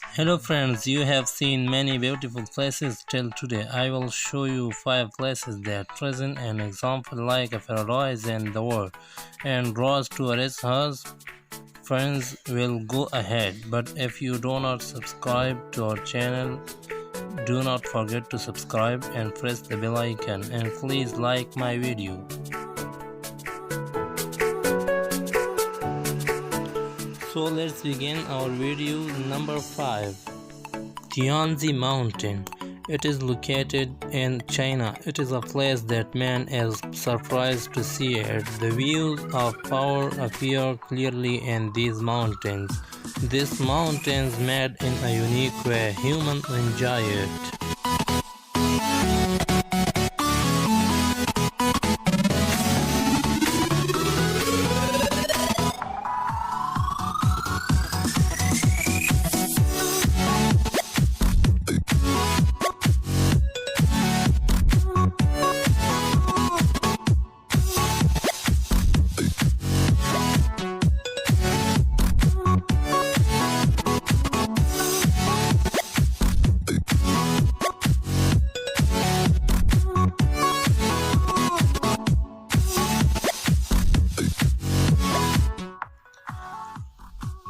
Hello friends, you have seen many beautiful places till today. I will show you 5 places that present an example like a paradise in the world. And Rose tourist has friends will go ahead. But if you do not subscribe to our channel, do not forget to subscribe and press the bell icon, and please like my video. So let's begin our video. Number 5. Tianzi Mountain. It is located in China. It is a place that man is surprised to see it. The views of power appear clearly in these mountains. These mountains made in a unique way. Humans enjoy it.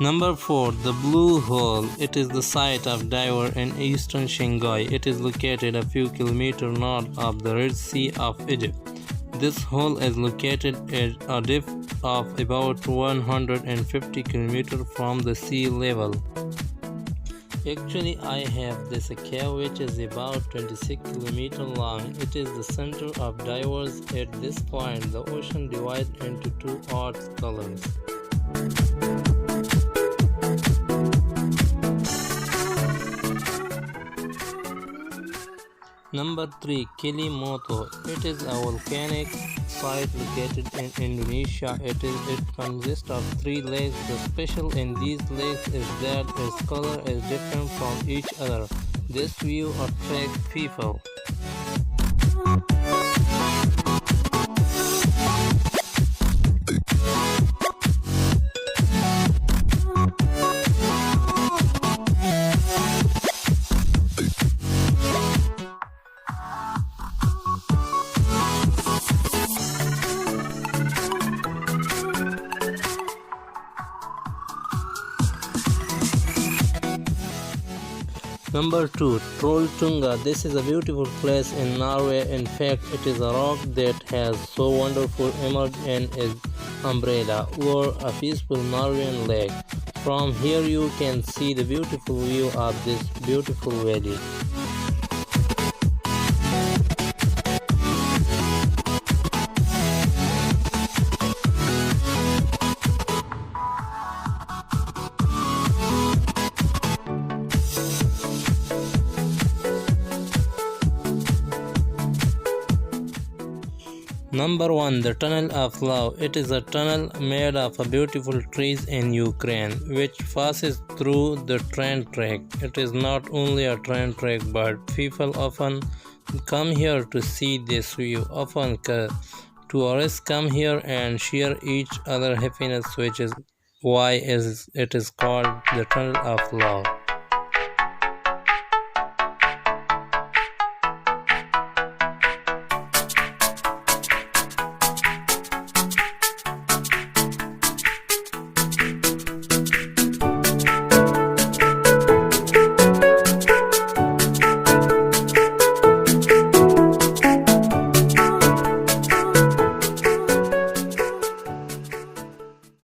Number 4. The Blue Hole. It is the site of diver in eastern Shanghai. It is located a few kilometers north of the Red Sea of Egypt. This hole is located at a depth of about 150 kilometers from the sea level. Actually, I have this cave which is about 26 kilometers long. It is the center of divers. At this point, the ocean divides into two earth colors. Number 3. Kilimoto. It is a volcanic site located in Indonesia. It consists of 3 lakes. The special in these lakes is that its color is different from each other. This view attracts people. Number 2. Trolltunga. This is a beautiful place in Norway. In fact, it is a rock that has so wonderful emerged in its umbrella over a peaceful Norwegian lake. From here you can see the beautiful view of this beautiful valley. Number 1. The Tunnel of Love. It is a tunnel made of beautiful trees in Ukraine, which passes through the train track. It is not only a train track, but people often come here to see this view. Often tourists come here and share each other happiness, which is why it is called the Tunnel of Love.